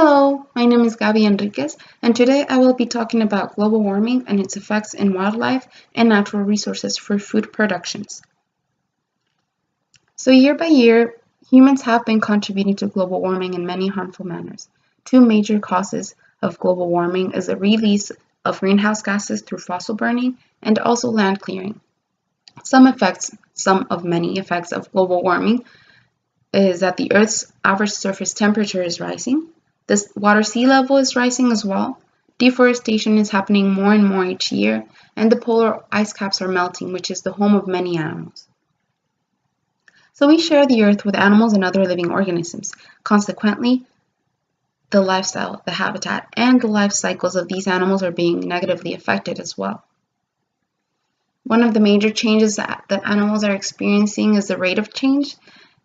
Hello, my name is Gabi Enriquez, and today I will be talking about global warming and its effects in wildlife and natural resources for food productions. So year by year, humans have been contributing to global warming in many harmful manners. Two major causes of global warming is the release of greenhouse gases through fossil burning and also land clearing. Some of many effects of global warming is that the Earth's average surface temperature is rising. The water sea level is rising as well. Deforestation is happening more and more each year, and the polar ice caps are melting, which is the home of many animals. So we share the Earth with animals and other living organisms. Consequently, the lifestyle, the habitat, and the life cycles of these animals are being negatively affected as well. One of the major changes that animals are experiencing is the rate of change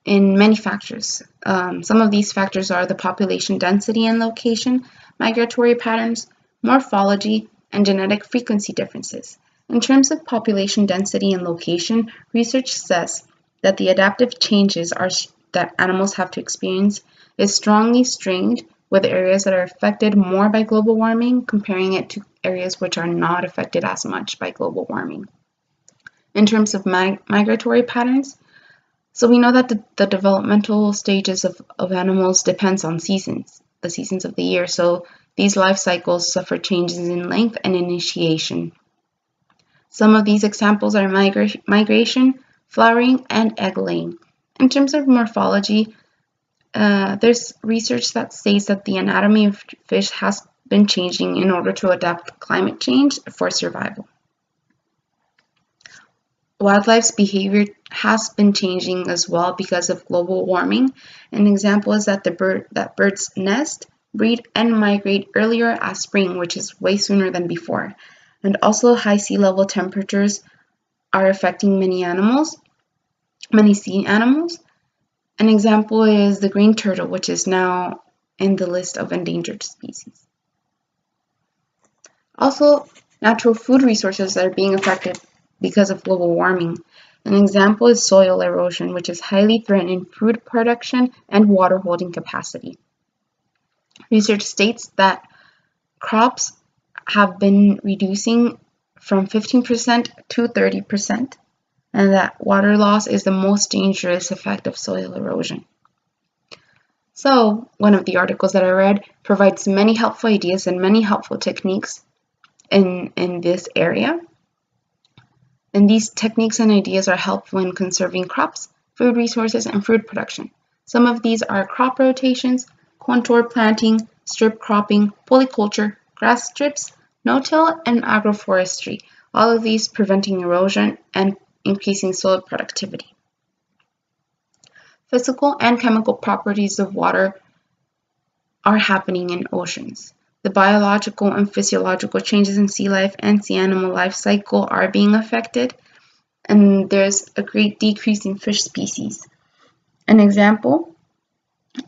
in many factors. Some of these factors are the population density and location, migratory patterns, morphology, and genetic frequency differences. In terms of population density and location, research says that the adaptive changes that animals have to experience is strongly strained with areas that are affected more by global warming, comparing it to areas which are not affected as much by global warming. In terms of migratory patterns, so we know that the developmental stages of animals depends on the seasons of the year. So these life cycles suffer changes in length and initiation. Some of these examples are migration, flowering, and egg laying. In terms of morphology, there's research that states that the anatomy of fish has been changing in order to adapt to climate change for survival. Wildlife's behavior has been changing as well because of global warming. An example is that birds nest, breed, and migrate earlier as spring, which is way sooner than before. And also high sea level temperatures are affecting many sea animals. An example is the green turtle, which is now in the list of endangered species. Also, natural food resources are being affected because of global warming. An example is soil erosion, which is highly threatening food production and water holding capacity. Research states that crops have been reducing from 15% to 30%, and that water loss is the most dangerous effect of soil erosion. So, one of the articles that I read provides many helpful ideas and many helpful techniques in this area. And these techniques and ideas are helpful in conserving crops, food resources, and food production. Some of these are crop rotations, contour planting, strip cropping, polyculture, grass strips, no-till, and agroforestry. All of these preventing erosion and increasing soil productivity. Physical and chemical properties of water are happening in oceans. The biological and physiological changes in sea life and sea animal life cycle are being affected, and there's a great decrease in fish species. An example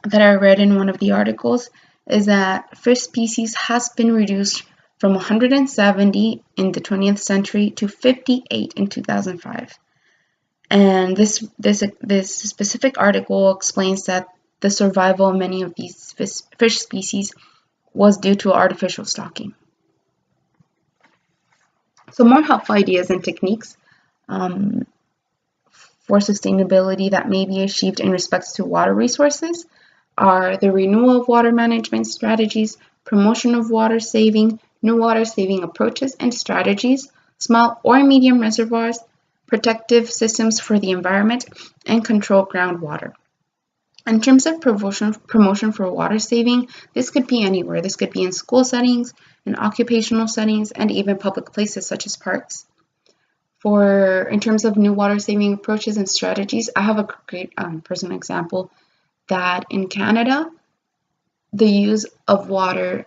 that I read in one of the articles is that fish species has been reduced from 170 in the 20th century to 58 in 2005. And this specific article explains that the survival of many of these fish species was due to artificial stocking. So more helpful ideas and techniques for sustainability that may be achieved in respects to water resources are the renewal of water management strategies, promotion of water saving, new water saving approaches and strategies, small or medium reservoirs, protective systems for the environment, and control groundwater. In terms of promotion for water saving, this could be anywhere. This could be in school settings, in occupational settings, and even public places such as parks. In terms of new water saving approaches and strategies, I have a great personal example that in Canada, the use of water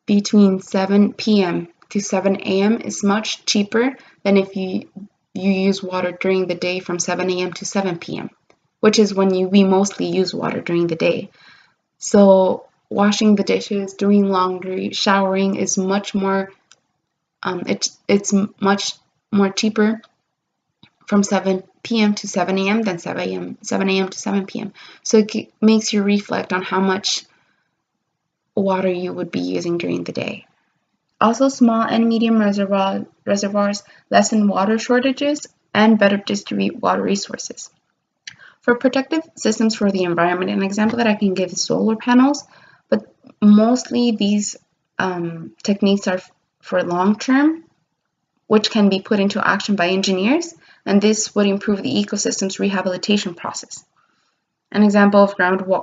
between 7 p.m. to 7 a.m. is much cheaper than if you use water during the day from 7 a.m. to 7 p.m., which is when we mostly use water during the day. So washing the dishes, doing laundry, showering is much more, it's much more cheaper from 7 p.m. to 7 a.m. than 7 a.m. to 7 p.m. So it makes you reflect on how much water you would be using during the day. Also, small and medium reservoirs lessen water shortages and better distribute water resources. For protective systems for the environment, an example that I can give is solar panels, but mostly these techniques are for long term, which can be put into action by engineers, and this would improve the ecosystem's rehabilitation process. An example of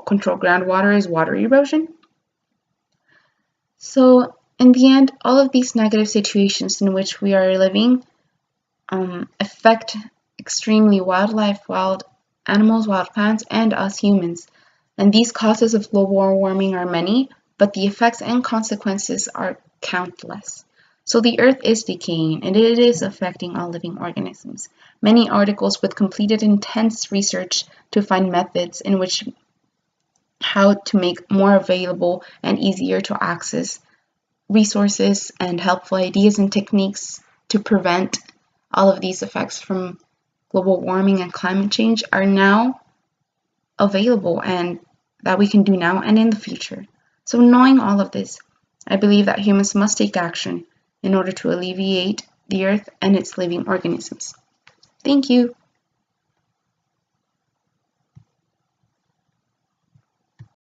controlled groundwater is water erosion. So, in the end, all of these negative situations in which we are living affect extremely wildlife, wild animals, wild plants, and us humans. And these causes of global warming are many, but the effects and consequences are countless. So the Earth is decaying, and it is affecting all living organisms. Many articles with completed intense research to find methods in which how to make more available and easier to access resources and helpful ideas and techniques to prevent all of these effects from global warming and climate change are now available and that we can do now and in the future. So knowing all of this, I believe that humans must take action in order to alleviate the Earth and its living organisms. Thank you.